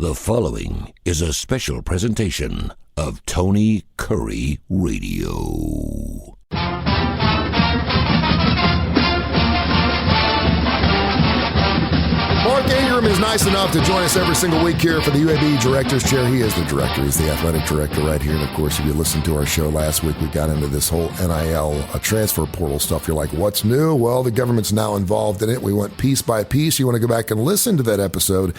The following is a special presentation of Tony Kurre Radio. Mark Ingram is nice enough to join us every single week here for the UAB Director's Chair. He is the director. He's the athletic director right here. And, of course, if you listened to our show last week, we got into this whole NIL transfer portal stuff. You're like, what's new? Well, the government's now involved in it. We went piece by piece. You want to go back and listen to that episode,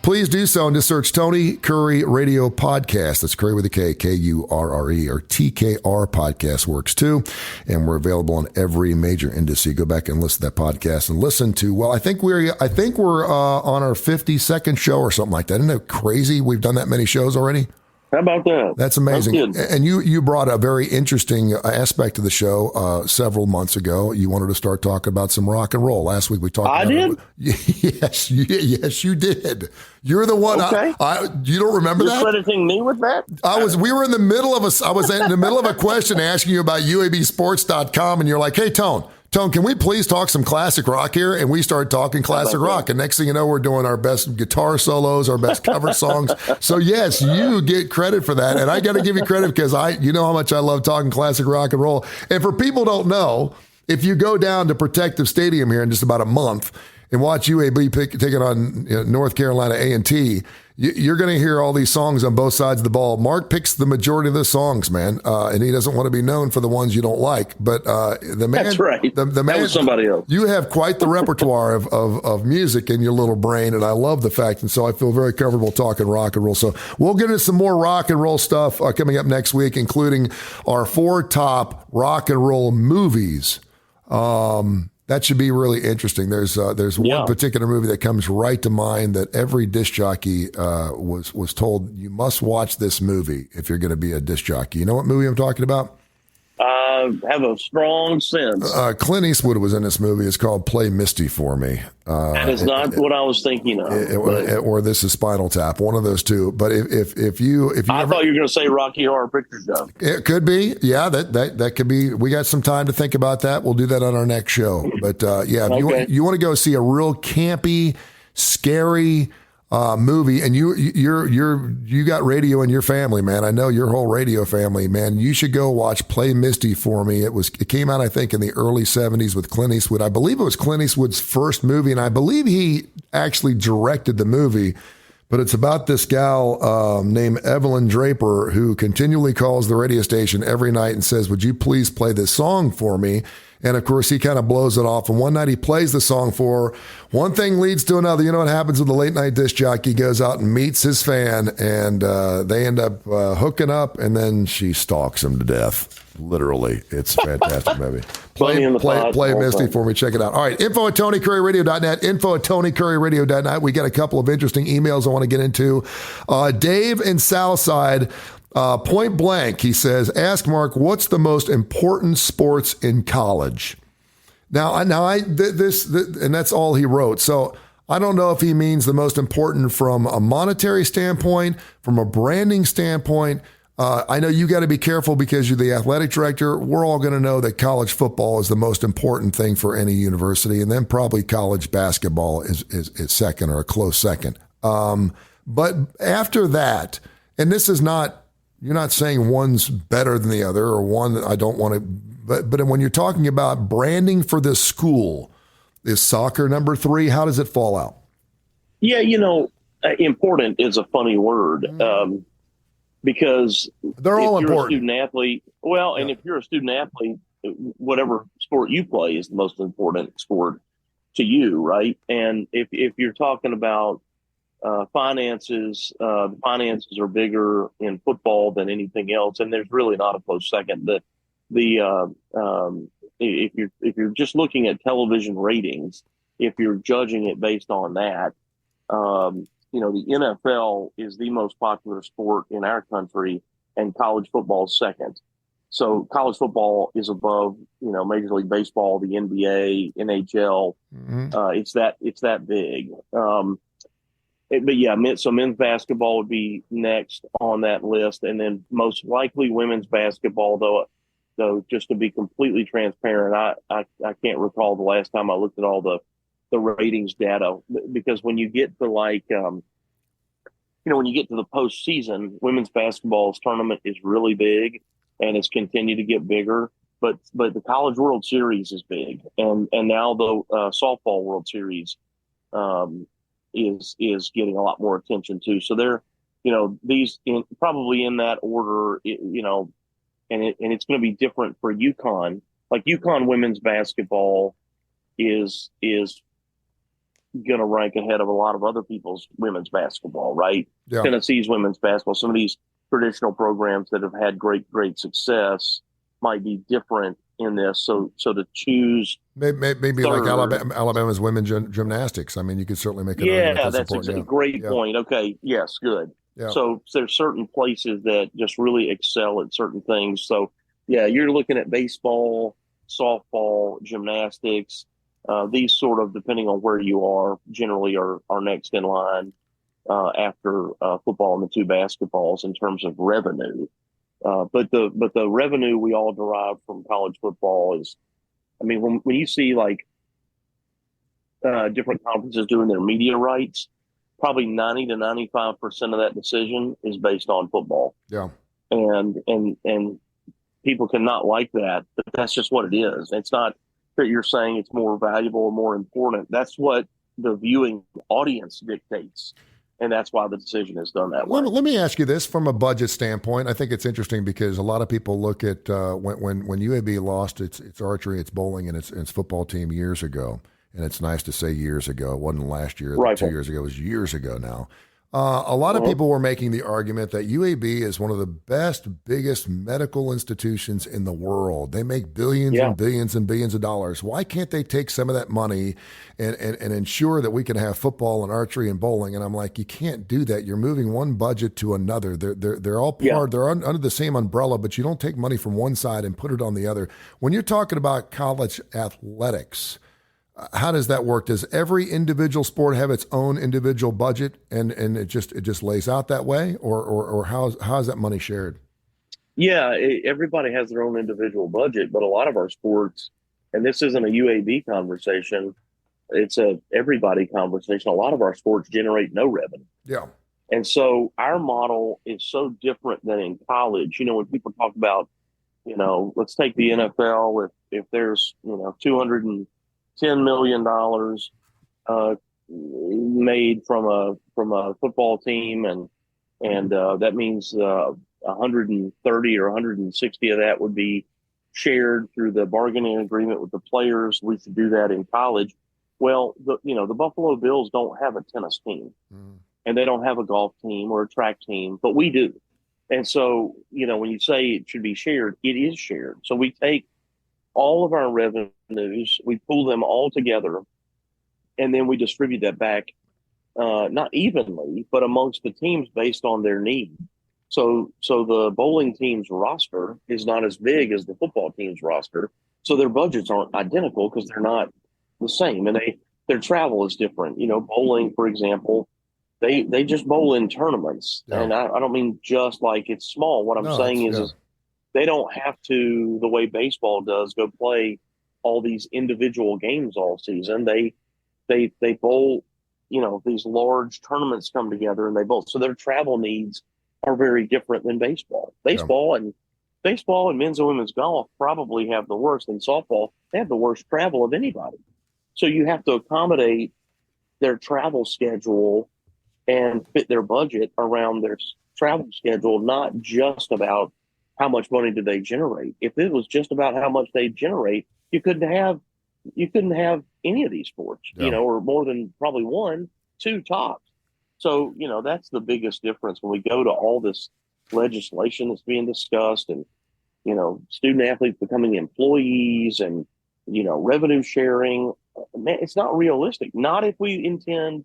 please do so and just search Tony Kurre Radio Podcast. That's Kurre with a K, K-U-R-R-E, or TKR Podcast works too. And we're available on every major industry. Go back and listen to that podcast and listen to, well, I think we're on our 52nd show or something like that. Isn't that crazy? We've done that many shows already. How about that? That's amazing. And you brought a very interesting aspect to the show several months ago. You wanted to start talking about some rock and roll. Last week we talked about it. Yes, you did. You're the one. Okay. You don't remember You're that? crediting me with that? We were in the middle of a question asking you about UABsports.com, and you're like, hey, Tone, can we please talk some classic rock here? And we started talking classic rock. And next thing you know, we're doing our best guitar solos, our best cover songs. So yes, you get credit for that. And I got to give you credit because you know how much I love talking classic rock and roll. And for people who don't know, if you go down to Protective Stadium here in just about a month and watch UAB taking on North Carolina A&T, you're going to hear all these songs on both sides of the ball. Mark picks the majority of the songs, man, and he doesn't want to be known for the ones you don't like. But the man, that's right. The man, that was somebody else. You have quite the repertoire of music in your little brain, and I love the fact. And so I feel very comfortable talking rock and roll. So we'll get into some more rock and roll stuff coming up next week, including our 4 top rock and roll movies. That should be really interesting. There's one particular movie that comes right to mind that every disc jockey was told, you must watch this movie if you're going to be a disc jockey. You know what movie I'm talking about? Have a strong sense. Clint Eastwood was in this movie. It's called Play Misty for Me. That is not what I was thinking of. Or this is Spinal Tap, one of those two. But if you I thought you were going to say Rocky Horror Picture Show. It could be. Yeah, that could be. We got some time to think about that. We'll do that on our next show. But if you want to go see a real campy, scary movie, and you got radio in your family, man. I know your whole radio family, man. You should go watch Play Misty for Me. It came out, I think, in the early 70s with Clint Eastwood. I believe it was Clint Eastwood's first movie, and I believe he actually directed the movie. But it's about this gal named Evelyn Draper who continually calls the radio station every night and says, would you please play this song for me? And, of course, he kind of blows it off. And one night he plays the song for her. One thing leads to another. You know what happens with the late-night disc jockey? He goes out and meets his fan, and they end up hooking up, and then she stalks him to death. Literally. It's a fantastic movie. Play Misty for me. Check it out. All right. Info at TonyKurreRadio.net. Info at TonyKurreRadio.net. We got a couple of interesting emails I want to get into. Dave in Southside, point blank, he says, ask Mark, what's the most important sports in college? And that's all he wrote. So I don't know if he means the most important from a monetary standpoint, from a branding standpoint. I know you got to be careful because you're the athletic director. We're all going to know that college football is the most important thing for any university, and then probably college basketball is second or a close second. But after that, and this is not, you're not saying one's better than the other or one that I don't want to, but when you're talking about branding for this school, is soccer number 3? How does it fall out? Yeah, important is a funny word. Because they're all important. A student athlete, and if you're a student athlete, whatever sport you play is the most important sport to you, right? And if you're talking about finances, the finances are bigger in football than anything else, and there's really not a close second. If you're just looking at television ratings, if you're judging it based on that, the NFL is the most popular sport in our country, and college football is second. So college football is above, Major League Baseball, the NBA, NHL. Mm-hmm. It's that big. So men's basketball would be next on that list, and then most likely women's basketball. Though, just to be completely transparent, I can't recall the last time I looked at all the ratings data, because when you get to when you get to the postseason, women's basketball's tournament is really big, and it's continued to get bigger. But the College World Series is big, and now the softball World Series is getting a lot more attention too. So they're, these probably in that order, and it's going to be different for UConn. Like UConn women's basketball is going to rank ahead of a lot of other people's women's basketball, right? Yeah. Tennessee's women's basketball, some of these traditional programs that have had great success might be different in this. So to choose maybe like Alabama's women's gymnastics. I mean, you could certainly make an argument that's a great point. Okay, yes, good. Yeah. So there's certain places that just really excel at certain things. So yeah, you're looking at baseball, softball, gymnastics. These sort of, depending on where you are, generally are next in line after football and the two basketballs in terms of revenue. But the revenue we all derive from college football is, I mean, when you see like different conferences doing their media rights, probably 90 to 95% of that decision is based on football. Yeah. And people cannot like that, but that's just what it is. It's not that you're saying it's more valuable or more important. That's what the viewing audience dictates. And that's why the decision is done that way. Let me ask you this from a budget standpoint. I think it's interesting because a lot of people look at when UAB lost its archery, its bowling, and its football team years ago. And it's nice to say years ago. It wasn't last year, right. 2 years ago. It was years ago now. A lot of people were making the argument that UAB is one of the biggest medical institutions in the world. They make billions and billions and billions of dollars. Why can't they take some of that money and ensure that we can have football and archery and bowling? And I'm like, you can't do that. You're moving one budget to another. They're all part. They're under the same umbrella, but you don't take money from one side and put it on the other. When you're talking about college athletics, how does that work? Does every individual sport have its own individual budget, and it just lays out that way, or how is that money shared? Yeah, everybody has their own individual budget, but a lot of our sports, and this isn't a UAB conversation, it's a everybody conversation. A lot of our sports generate no revenue. Yeah. And so our model is so different than in college. When people talk about, let's take the NFL, if there's, $210 million made from a football team, and that means 130 or 160 of that would be shared through the bargaining agreement with the players. We should do that in college. Well, the Buffalo Bills don't have a tennis team, and they don't have a golf team or a track team, but we do. And so, when you say it should be shared, it is shared. So we take all of our revenues, we pull them all together, and then we distribute that back, not evenly, but amongst the teams based on their need. So the bowling team's roster is not as big as the football team's roster. So their budgets aren't identical because they're not the same, and their travel is different. Bowling, for example, they just bowl in tournaments, and I don't mean just like it's small. What I'm saying is they don't have to, the way baseball does, go play all these individual games all season. They bowl, these large tournaments come together and they bowl. So their travel needs are very different than baseball. Baseball and men's and women's golf probably have the worst. In softball, they have the worst travel of anybody. So you have to accommodate their travel schedule and fit their budget around their travel schedule, not just about how much money do they generate. If it was just about how much they generate, you couldn't have any of these sports, or more than probably 1, 2 tops. So, that's the biggest difference when we go to all this legislation that's being discussed, and, student athletes becoming employees, and, revenue sharing. Man, it's not realistic. Not if we intend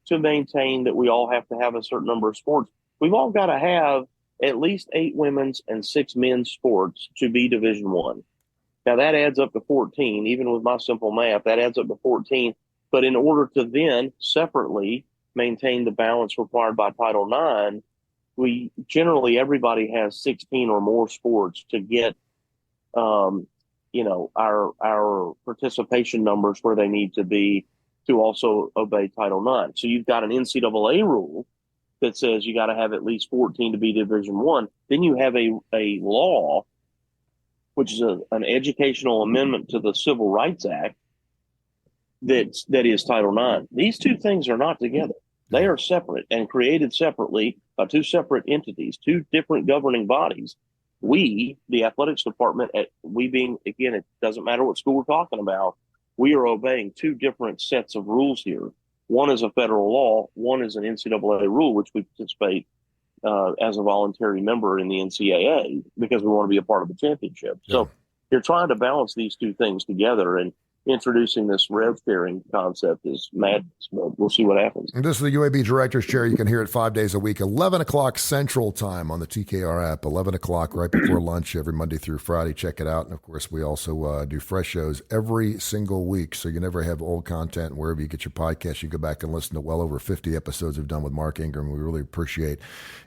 to maintain that we all have to have a certain number of sports. We've all got to have at least 8 women's and 6 men's sports to be Division I. Now that adds up to 14. Even with my simple math, that adds up to 14. But in order to then separately maintain the balance required by Title IX, everybody has 16 or more sports to get, our participation numbers where they need to be to also obey Title IX. So you've got an NCAA rule that says you got to have at least 14 to be Division One. Then you have a law, which is an educational amendment to the Civil Rights Act that is Title IX. These two things are not together. They are separate and created separately by two separate entities, two different governing bodies. We, the athletics department, we being, again, it doesn't matter what school we're talking about, we are obeying two different sets of rules here. One is a federal law, one is an NCAA rule, which we participate as a voluntary member in the NCAA because we want to be a part of the championship. Yeah. So you're trying to balance these two things together, and introducing this rev sharing concept is madness, but we'll see what happens. And this is the UAB Director's Chair. You can hear it 5 days a week, 11 o'clock Central Time on the TKR app, 11 o'clock right before lunch every Monday through Friday. Check it out. And, of course, we also do fresh shows every single week, so you never have old content. Wherever you get your podcast, you go back and listen to well over 50 episodes we've done with Mark Ingram. We really appreciate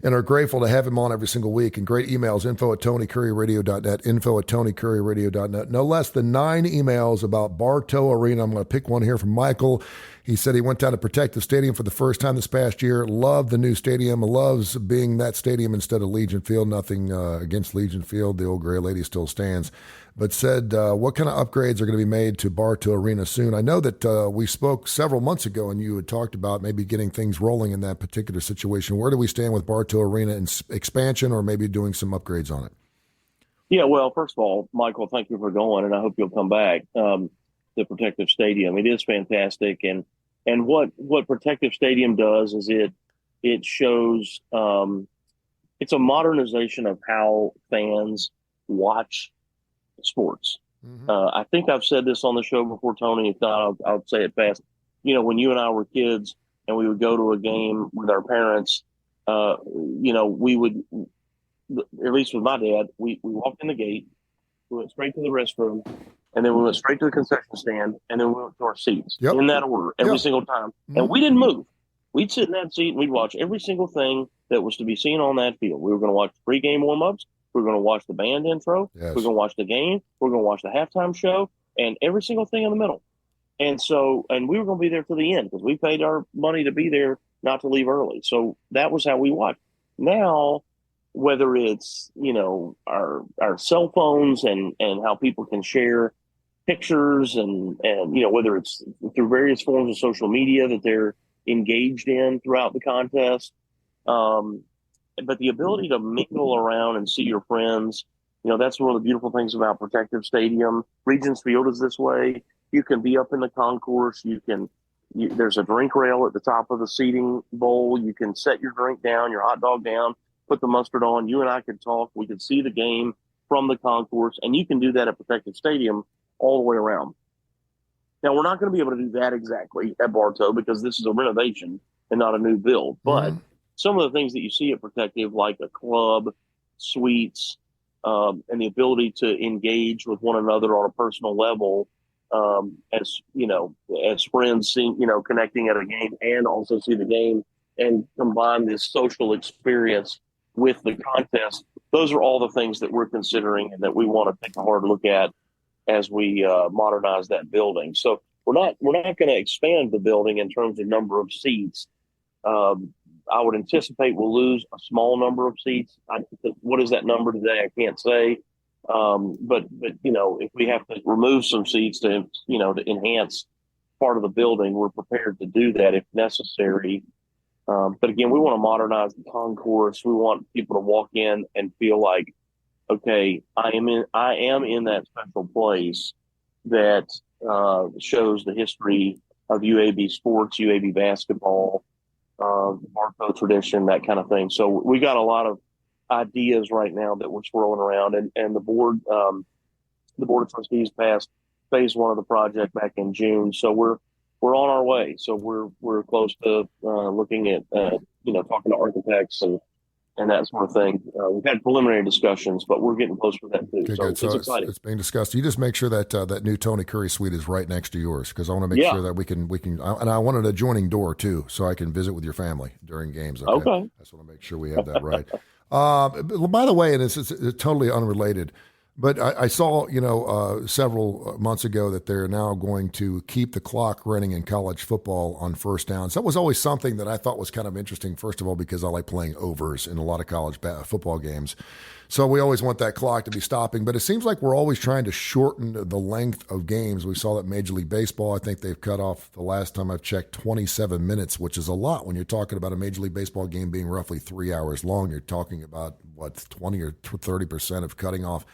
and are grateful to have him on every single week. And great emails, info@TonyCurryRadio.net, info@TonyCurryRadio.net. No less than 9 emails about Bartow Arena. I'm going to pick one here from Michael. He said he went down to Protective Stadium for the first time this past year. Loved the new stadium. Loves being that stadium instead of Legion Field. Nothing against Legion Field. The old gray lady still stands. But said, what kind of upgrades are going to be made to Bartow Arena soon? I know that we spoke several months ago and you had talked about maybe getting things rolling in that particular situation. Where do we stand with Bartow Arena in expansion or maybe doing some upgrades on it? Yeah, well, first of all, Michael, thank you for going, and I hope you'll come back. The Protective Stadium, it is fantastic, and what Protective Stadium does is it shows it's a modernization of how fans watch sports. Mm-hmm. I think I've said this on the show before, Tony. If not, I'll say it fast. You know, when you and I were kids and we would go to a game with our parents, we would, at least with my dad, we walked in the gate, we went straight to the restroom, and then we went straight to the concession stand, and then we went to our seats in that order every single time. Mm-hmm. And we didn't move. We'd sit in that seat and we'd watch every single thing that was to be seen on that field. We were going to watch pregame warm-ups. We were going to watch the band intro. Yes. We were going to watch the game. We were going to watch the halftime show and every single thing in the middle. And we were going to be there to the end because we paid our money to be there, not to leave early. So that was how we watched. Now, whether it's, our cell phones and how people can share pictures and whether it's through various forms of social media that they're engaged in throughout the contest. But the ability to mingle around and see your friends, that's one of the beautiful things about Protective Stadium. Regents Field is this way. You can be up in the concourse. There's a drink rail at the top of the seating bowl. You can set your drink down, your hot dog down, put the mustard on. You and I could talk. We could see the game from the concourse, and you can do that at Protective Stadium all the way around. Now, we're not going to be able to do that exactly at Bartow because this is a renovation and not a new build. But some of the things that you see at Protective, like a club, suites, and the ability to engage with one another on a personal level, as friends, connecting at a game and also see the game and combine this social experience with the contest. Those are all the things that we're considering and that we want to take a hard look at as we modernize that building. So we're not going to expand the building in terms of number of seats. I would anticipate we'll lose a small number of seats. What is that number today? I can't say. But if we have to remove some seats to enhance part of the building, we're prepared to do that if necessary. But again, we want to modernize the concourse. We want people to walk in and feel like, okay, I am in that special place that shows the history of UAB sports, UAB basketball, Bartow tradition, that kind of thing. So we got a lot of ideas right now that we're swirling around, and the board of trustees passed phase 1 of the project back in June. So we're on our way. So we're close to looking at talking to architects and that sort of thing. We've had preliminary discussions, but we're getting close to that too. Okay, so good. it's exciting. It's being discussed. You just make sure that that new Tony Curry suite is right next to yours, because I want to make sure that we can. And I wanted an adjoining door too, so I can visit with your family during games. Okay. I just want to make sure we have that right. By the way, and it's totally unrelated. But I saw, several months ago that they're now going to keep the clock running in college football on first downs. That was always something that I thought was kind of interesting, first of all, because I like playing overs in a lot of college football games. So we always want that clock to be stopping. But it seems like we're always trying to shorten the length of games. We saw that Major League Baseball, I think they've cut off, the last time I've checked, 27 minutes, which is a lot. When you're talking about a Major League Baseball game being roughly 3 hours long, you're talking about, 20 or 30% of cutting off.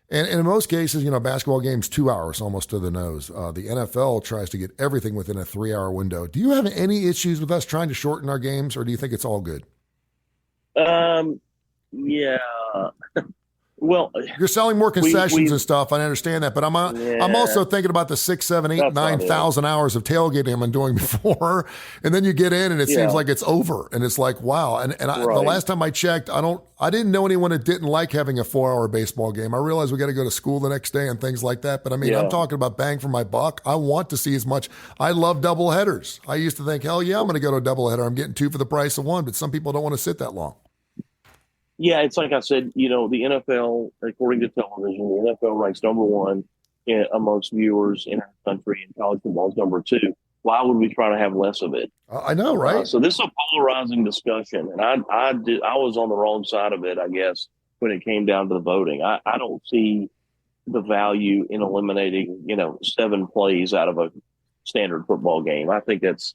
And in most cases, basketball games, 2 hours almost to the nose. The NFL tries to get everything within a 3-hour window. Do you have any issues with us trying to shorten our games, or do you think it's all good? Yeah. Well, you're selling more concessions and stuff. I understand that, but I'm also thinking about the 6, 7, 8, 9,000 hours of tailgating I've been doing before, and then you get in and it seems like it's over, and it's like wow. And the last time I checked, I didn't know anyone that didn't like having a 4-hour baseball game. I realize we got to go to school the next day and things like that, but I'm talking about bang for my buck. I want to see as much. I love double headers. I used to think, hell yeah, I'm going to go to a double header. I'm getting 2 for the price of 1, but some people don't want to sit that long. Yeah, it's like I said, the NFL, according to television, the NFL ranks number 1 amongst viewers in our country, and college football is number 2. Why would we try to have less of it? I know, right? So this is a polarizing discussion, and I was on the wrong side of it, I guess, when it came down to the voting. I don't see the value in eliminating, 7 plays out of a standard football game. I think that's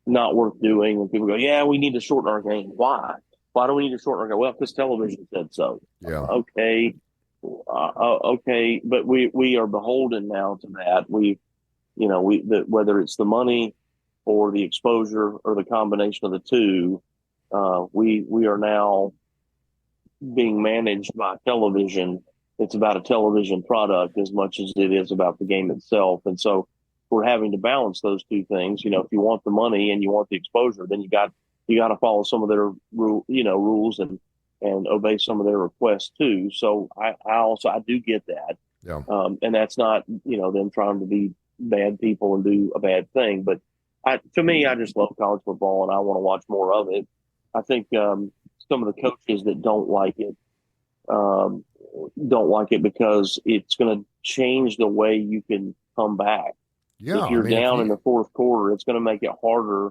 not worth doing. When people go, yeah, we need to shorten our game. Why? Why do we need to shorten our game? Well, because television said so. Yeah. Okay. Okay. But we are beholden now to that. Whether it's the money or the exposure or the combination of the two, we are now being managed by television. It's about a television product as much as it is about the game itself. And so we're having to balance those two things. If you want the money and you want the exposure, then you got to follow some of their rules and obey some of their requests too. So I do get that. Yeah. And that's not, them trying to be bad people and do a bad thing. But to me, I just love college football and I want to watch more of it. I think some of the coaches that don't like it because it's going to change the way you can come back. Yeah, if you're down in the fourth quarter, it's going to make it harder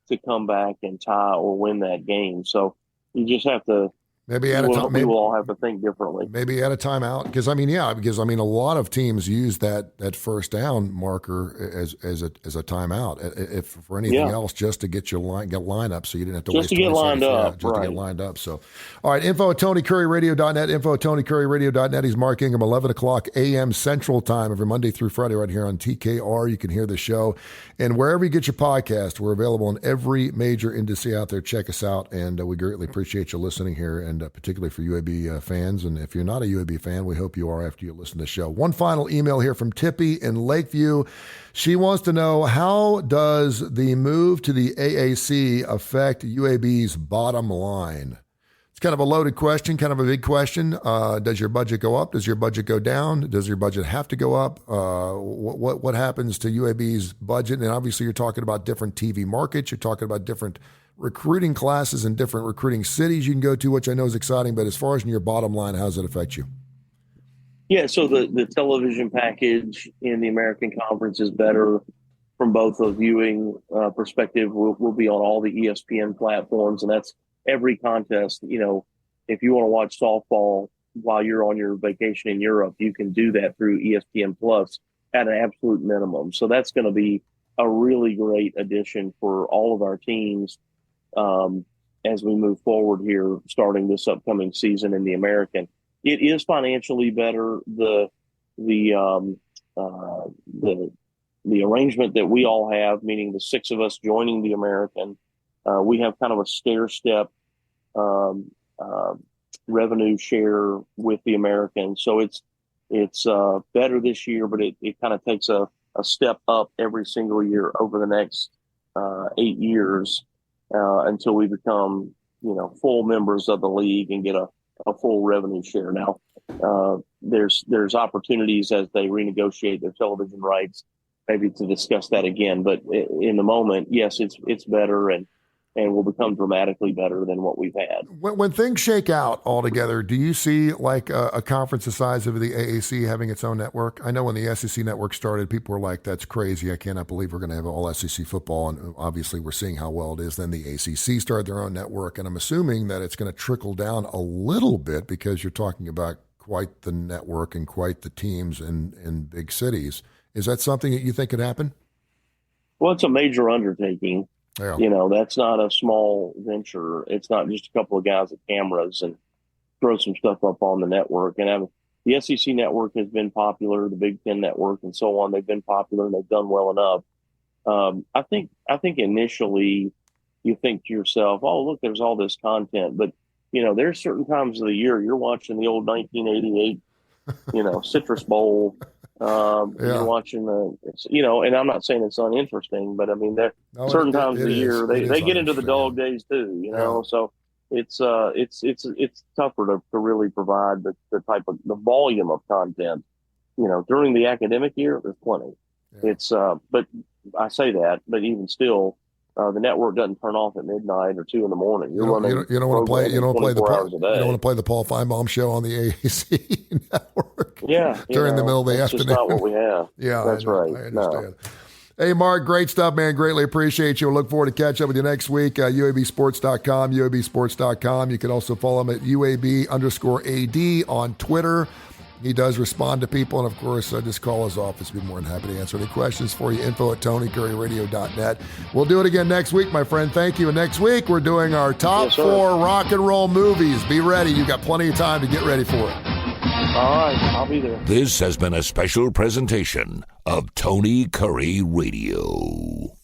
to come back and tie or win that game. So you just have to maybe at a time. We will all have to think differently. Maybe at a timeout, because a lot of teams use that first down marker as a timeout, if for anything else, just to get line up, so you didn't have to just waste to get lined up, to get lined up. So, all right, info at TonyCurryRadio.net, info at TonyCurryRadio.net. He's Mark Ingram, 11 o'clock a.m. Central Time every Monday through Friday right here on TKR. You can hear the show, and wherever you get your podcast, we're available in every major industry out there. Check us out, and we greatly appreciate you listening here, and particularly for UAB fans. And if you're not a UAB fan, we hope you are after you listen to the show. One final email here from Tippy in Lakeview. She wants to know, how does the move to the AAC affect UAB's bottom line? It's kind of a loaded question, kind of a big question. Does your budget go up? Does your budget go down? Does your budget have to go up? What happens to UAB's budget? And obviously you're talking about different TV markets. You're talking about different recruiting classes and different recruiting cities you can go to, which I know is exciting. But as far as in your bottom line, how does it affect you? Yeah, so the television package in the American Conference is better from both a viewing perspective. We'll be on all the ESPN platforms, and that's every contest. If you want to watch softball while you're on your vacation in Europe, you can do that through ESPN Plus at an absolute minimum. So that's going to be a really great addition for all of our teams as we move forward here, starting this upcoming season in the American. It is financially better. The arrangement that we all have, meaning the 6 of us joining the American, we have kind of a stair-step revenue share with the American. So it's better this year, but it kind of takes a step up every single year over the next 8 years until we become, full members of the league and get a full revenue share. Now, there's opportunities as they renegotiate their television rights, maybe to discuss that again. But in the moment, yes, it's better, and and will become dramatically better than what we've had. When things shake out altogether, do you see like a conference the size of the AAC having its own network? I know when the SEC network started, people were like, that's crazy. I cannot believe we're going to have all SEC football. And obviously we're seeing how well it is. Then the ACC started their own network. And I'm assuming that it's going to trickle down a little bit because you're talking about quite the network and quite the teams in big cities. Is that something that you think could happen? Well, it's a major undertaking. Yeah. You know, that's not a small venture. It's not just a couple of guys with cameras and throw some stuff up on the network. And the SEC network has been popular, the Big Ten network and so on. They've been popular and they've done well enough. I think initially you think to yourself, oh, look, there's all this content. But, you know, there's certain times of the year you're watching the old 1988, Citrus Bowl. You're watching and I'm not saying it's uninteresting, but I mean, there certain times of the year they get into the dog days too, so it's tougher to really provide the type of the volume of content, during the academic year. There's plenty. It's but I say that, but even still, the network doesn't turn off at midnight or 2 a.m. You don't want to play. You don't want to play the Paul Feinbaum show on the AAC network. Yeah, during the middle of the afternoon. That's not what we have. Yeah, that's right. I understand. No. Hey, Mark, great stuff, man. Greatly appreciate you. We'll look forward to catch up with you next week. UABsports.com, UABsports.com. You can also follow him at UAB_AD on Twitter. He does respond to people, and of course, just call his office. We'd be more than happy to answer any questions for you. info@TonyCurryRadio.net. We'll do it again next week, my friend. Thank you. And next week, we're doing our top 4 rock and roll movies. Be ready. You've got plenty of time to get ready for it. All right. I'll be there. This has been a special presentation of Tony Curry Radio.